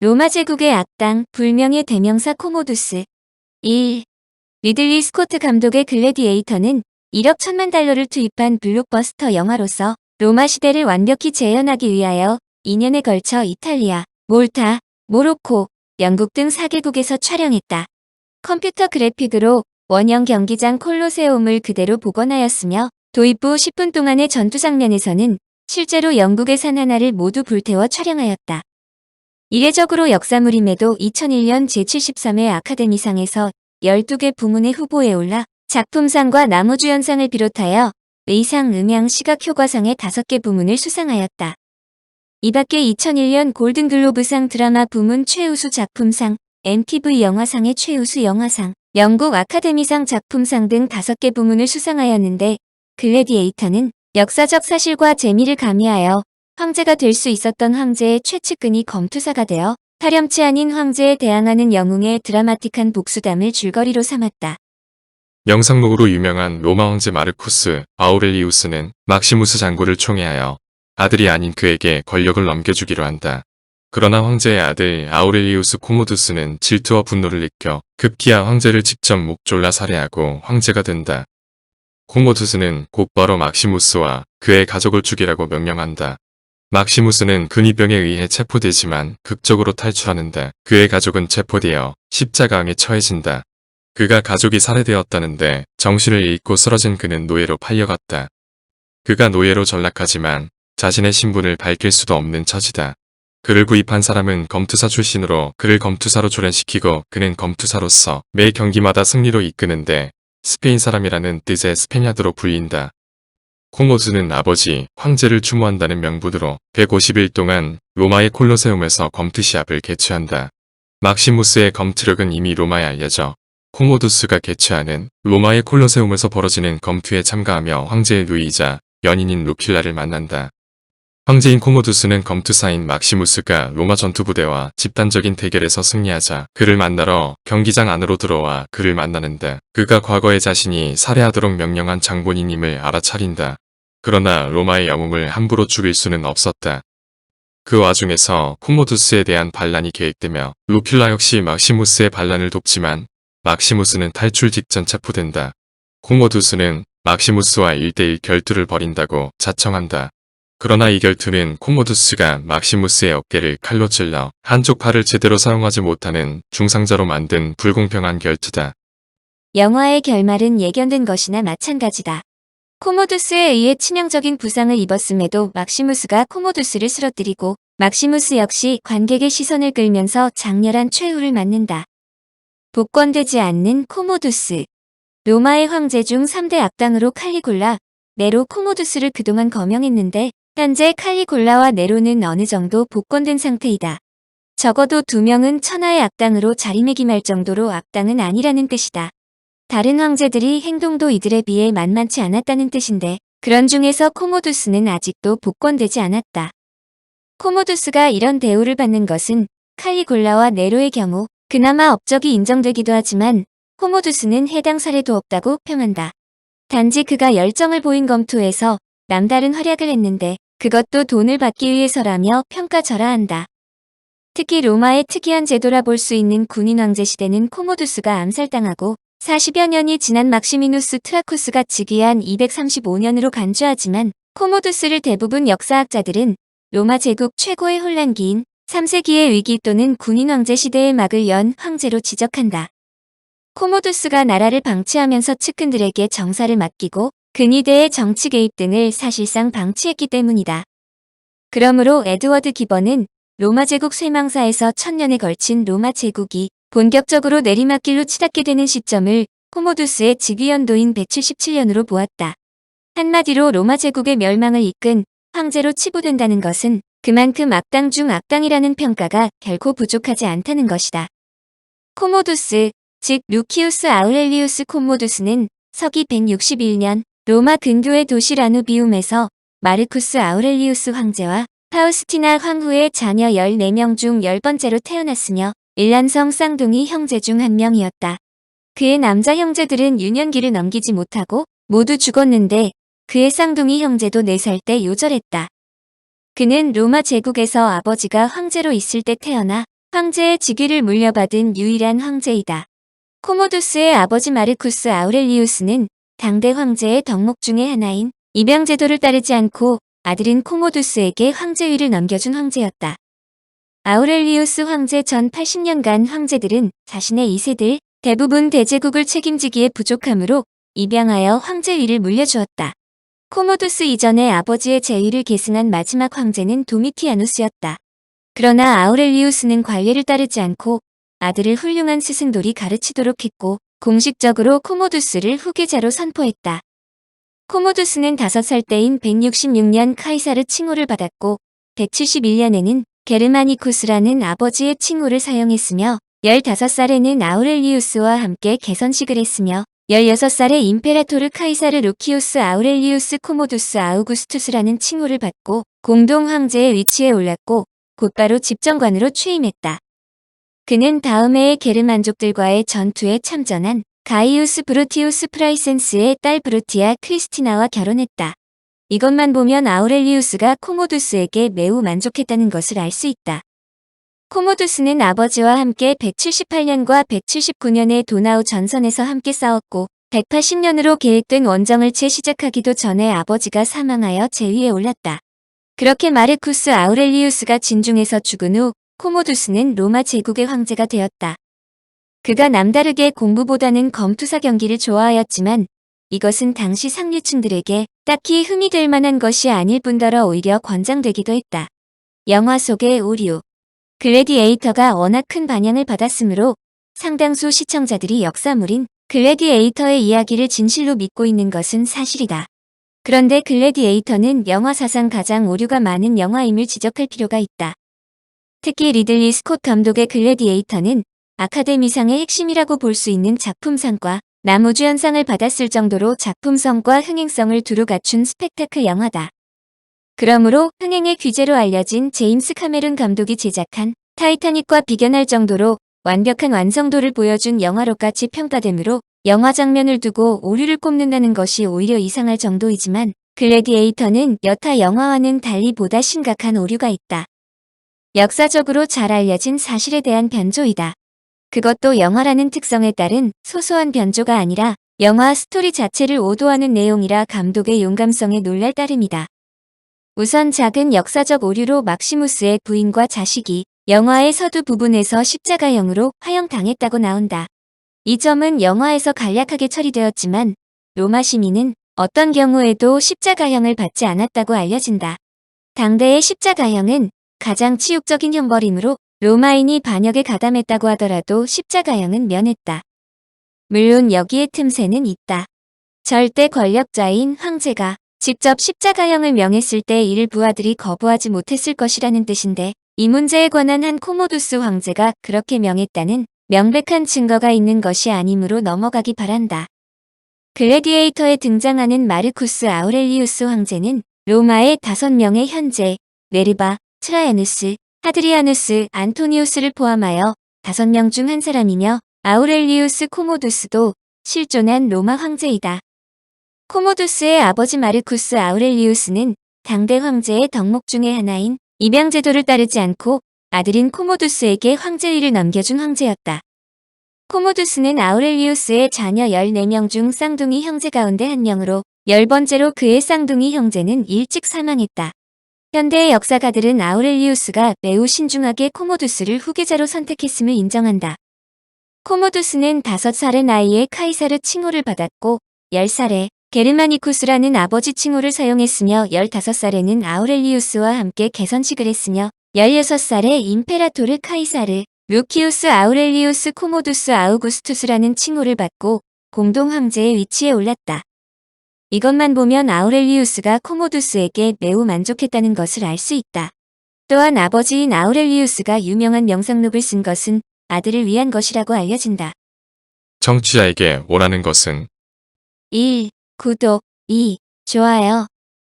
로마 제국의 악당, 불명예 대명사 코모두스. 1. 리들리 스코트 감독의 글래디에이터는 1억 1천만 달러를 투입한 블록버스터 영화로서 로마 시대를 완벽히 재현하기 위하여 2년에 걸쳐 이탈리아, 몰타, 모로코, 영국 등 4개국에서 촬영했다. 컴퓨터 그래픽으로 원형 경기장 콜로세움을 그대로 복원하였으며 도입 후 10분 동안의 전투 장면에서는 실제로 영국의 산 하나를 모두 불태워 촬영하였다. 이례적으로 역사물임에도 2001년 제73회 아카데미상에서 12개 부문의 후보에 올라 작품상과 나무주연상을 비롯하여 의상, 음향, 시각효과상의 5개 부문을 수상하였다. 이 밖에 2001년 골든글로브상 드라마 부문 최우수 작품상, MTV 영화상의 최우수 영화상, 영국 아카데미상 작품상 등 5개 부문을 수상하였는데 글래디에이터는 역사적 사실과 재미를 가미하여 황제가 될 수 있었던 황제의 최측근이 검투사가 되어 파렴치 아닌 황제에 대항하는 영웅의 드라마틱한 복수담을 줄거리로 삼았다. 영상록으로 유명한 로마 황제 마르쿠스 아우렐리우스는 막시무스 장고를 총애하여 아들이 아닌 그에게 권력을 넘겨주기로 한다. 그러나 황제의 아들 아우렐리우스 코모두스는 질투와 분노를 느껴 급기야 황제를 직접 목 졸라 살해하고 황제가 된다. 코모두스는 곧바로 막시무스와 그의 가족을 죽이라고 명령한다. 막시무스는 근위병에 의해 체포되지만 극적으로 탈출하는데 그의 가족은 체포되어 십자가항에 처해진다. 그가 가족이 살해되었다는데 정신을 잃고 쓰러진 그는 노예로 팔려갔다. 그가 노예로 전락하지만 자신의 신분을 밝힐 수도 없는 처지다. 그를 구입한 사람은 검투사 출신으로 그를 검투사로 조련시키고 그는 검투사로서 매 경기마다 승리로 이끄는데 스페인 사람이라는 뜻의 스페냐드로 불린다. 코모두스는 아버지, 황제를 추모한다는 명분으로 150일 동안 로마의 콜로세움에서 검투 시합을 개최한다. 막시무스의 검투력은 이미 로마에 알려져 코모두스가 개최하는 로마의 콜로세움에서 벌어지는 검투에 참가하며 황제의 누이이자 연인인 루킬라를 만난다. 황제인 코모두스는 검투사인 막시무스가 로마 전투부대와 집단적인 대결에서 승리하자 그를 만나러 경기장 안으로 들어와 그를 만나는데 그가 과거에 자신이 살해하도록 명령한 장본인임을 알아차린다. 그러나 로마의 영웅을 함부로 죽일 수는 없었다. 그 와중에서 코모두스에 대한 반란이 계획되며 루킬라 역시 막시무스의 반란을 돕지만 막시무스는 탈출 직전 체포된다. 코모두스는 막시무스와 1대1 결투를 벌인다고 자청한다. 그러나 이 결투는 코모두스가 막시무스의 어깨를 칼로 찔러 한쪽 팔을 제대로 사용하지 못하는 중상자로 만든 불공평한 결투다. 영화의 결말은 예견된 것이나 마찬가지다. 코모두스에 의해 치명적인 부상을 입었음에도 막시무스가 코모두스를 쓰러뜨리고 막시무스 역시 관객의 시선을 끌면서 장렬한 최후를 맞는다. 복권되지 않는 코모두스. 로마의 황제 중 3대 악당으로 칼리굴라, 네로, 코모두스를 그동안 거명했는데 현재 칼리굴라와 네로는 어느 정도 복권된 상태이다. 적어도 2명은 천하의 악당으로 자리매김할 정도로 악당은 아니라는 뜻이다. 다른 황제들이 행동도 이들에 비해 만만치 않았다는 뜻인데 그런 중에서 코모두스는 아직도 복권되지 않았다. 코모두스가 이런 대우를 받는 것은 칼리굴라와 네로의 경우 그나마 업적이 인정되기도 하지만 코모두스는 해당 사례도 없다고 평한다. 단지 그가 열정을 보인 검투에서 남다른 활약을 했는데 그것도 돈을 받기 위해서라며 평가절하한다. 특히 로마의 특이한 제도라 볼 수 있는 군인 황제 시대는 코모두스가 암살당하고 40여 년이 지난 막시미누스 트라쿠스가 즉위한 235년으로 간주하지만 코모두스를 대부분 역사학자들은 로마 제국 최고의 혼란기인 3세기의 위기 또는 군인 황제 시대의 막을 연 황제로 지적한다. 코모두스가 나라를 방치하면서 측근들에게 정사를 맡기고 근위대의 정치 개입 등을 사실상 방치했기 때문이다. 그러므로 에드워드 기번은 로마 제국 쇠망사에서 1000년에 걸친 로마 제국이 본격적으로 내리막길로 치닫게 되는 시점을 코모두스의 즉위 연도인 177년으로 보았다. 한마디로 로마 제국의 멸망을 이끈 황제로 치부된다는 것은 그만큼 악당 중 악당이라는 평가가 결코 부족하지 않다는 것이다. 코모두스, 즉 루키우스 아우렐리우스 코모두스는 서기 161년 로마 근교의 도시 라누비움에서 마르쿠스 아우렐리우스 황제와 파우스티나 황후의 자녀 14명 중 10번째로 태어났으며 일란성 쌍둥이 형제 중 한 명이었다. 그의 남자 형제들은 유년기를 넘기지 못하고 모두 죽었는데 그의 쌍둥이 형제도 4살 때 요절했다. 그는 로마 제국에서 아버지가 황제로 있을 때 태어나 황제의 직위를 물려받은 유일한 황제이다. 코모두스의 아버지 마르쿠스 아우렐리우스는 당대 황제의 덕목 중의 하나인 입양제도를 따르지 않고 아들인 코모두스에게 황제위를 넘겨준 황제였다. 아우렐리우스 황제 전 80년간 황제들은 자신의 2세들 대부분 대제국을 책임지기에 부족하므로 입양하여 황제위를 물려주었다. 코모두스 이전에 아버지의 제위를 계승한 마지막 황제는 도미티아누스였다. 그러나 아우렐리우스는 관례를 따르지 않고 아들을 훌륭한 스승돌이 가르치도록 했고 공식적으로 코모두스를 후계자로 선포했다. 코모두스는 5살 때인 166년 카이사르 칭호를 받았고 171년에는 게르마니쿠스라는 아버지의 칭호를 사용했으며 15살에는 아우렐리우스와 함께 개선식을 했으며 16살에 임페라토르 카이사르 루키우스 아우렐리우스 코모두스 아우구스투스라는 칭호를 받고 공동 황제의 위치에 올랐고 곧바로 집정관으로 취임했다. 그는 다음 해에 게르만족들과의 전투에 참전한 가이우스 브루티우스 프라이센스의 딸 브루티아 크리스티나와 결혼했다. 이것만 보면 아우렐리우스가 코모두스에게 매우 만족했다는 것을 알 수 있다. 코모두스는 아버지와 함께 178년과 179년에 도나우 전선에서 함께 싸웠고 180년으로 계획된 원정을 시작하기도 전에 아버지가 사망하여 제위에 올랐다. 그렇게 마르쿠스 아우렐리우스가 진중에서 죽은 후 코모두스는 로마 제국의 황제가 되었다. 그가 남다르게 공부보다는 검투사 경기를 좋아하였지만 이것은 당시 상류층들에게 딱히 흠이 될 만한 것이 아닐 뿐더러 오히려 권장되기도 했다. 영화 속의 오류 글래디에이터가 워낙 큰 반향을 받았으므로 상당수 시청자들이 역사물인 글래디에이터의 이야기를 진실로 믿고 있는 것은 사실이다. 그런데 글래디에이터는 영화 사상 가장 오류가 많은 영화임을 지적할 필요가 있다. 특히 리들리 스콧 감독의 글래디에이터는 아카데미상의 핵심이라고 볼 수 있는 작품상과 남우주연상을 받았을 정도로 작품성과 흥행성을 두루 갖춘 스펙타클 영화다. 그러므로 흥행의 귀재로 알려진 제임스 카메룬 감독이 제작한 타이타닉과 비견할 정도로 완벽한 완성도를 보여준 영화로까지 평가되므로 영화 장면을 두고 오류를 꼽는다는 것이 오히려 이상할 정도이지만 글래디에이터는 여타 영화와는 달리 보다 심각한 오류가 있다. 역사적으로 잘 알려진 사실에 대한 변조이다. 그것도 영화라는 특성에 따른 소소한 변조가 아니라 영화 스토리 자체를 오도하는 내용이라 감독의 용감성에 놀랄 따름이다. 우선 작은 역사적 오류로 막시무스의 부인과 자식이 영화의 서두 부분에서 십자가형으로 화형당했다고 나온다. 이 점은 영화에서 간략하게 처리되었지만 로마 시민은 어떤 경우에도 십자가형을 받지 않았다고 알려진다. 당대의 십자가형은 가장 치욕적인 형벌이므로 로마인이 반역에 가담했다고 하더라도 십자가형은 면했다. 물론 여기에 틈새는 있다. 절대 권력자인 황제가 직접 십자가형을 명했을 때 이를 부하들이 거부하지 못했을 것이라는 뜻인데 이 문제에 관한 한 코모두스 황제가 그렇게 명했다는 명백한 증거가 있는 것이 아니므로 넘어가기 바란다. 글래디에이터에 등장하는 마르쿠스 아우렐리우스 황제는 로마의 5명의 현재 네르바, 트라야누스, 하드리아누스, 안토니우스를 포함하여 5명 중 한 사람이며 아우렐리우스 코모두스도 실존한 로마 황제이다. 코모두스의 아버지 마르쿠스 아우렐리우스는 당대 황제의 덕목 중의 하나인 입양제도를 따르지 않고 아들인 코모두스에게 황제위를 넘겨준 황제였다. 코모두스는 아우렐리우스의 자녀 14명 중 쌍둥이 형제 가운데 한 명으로 10번째로 그의 쌍둥이 형제는 일찍 사망했다. 현대의 역사가들은 아우렐리우스가 매우 신중하게 코모두스를 후계자로 선택했음을 인정한다. 코모두스는 5살의 나이에 카이사르 칭호를 받았고 10살에 게르마니쿠스라는 아버지 칭호를 사용했으며 15살에는 아우렐리우스와 함께 개선식을 했으며 16살에 임페라토르 카이사르 루키우스 아우렐리우스 코모두스 아우구스투스라는 칭호를 받고 공동 황제의 위치에 올랐다. 이것만 보면 아우렐리우스가 코모두스에게 매우 만족했다는 것을 알 수 있다. 또한 아버지인 아우렐리우스가 유명한 명상록을 쓴 것은 아들을 위한 것이라고 알려진다. 청취자에게 원하는 것은 1. 구독 2. 좋아요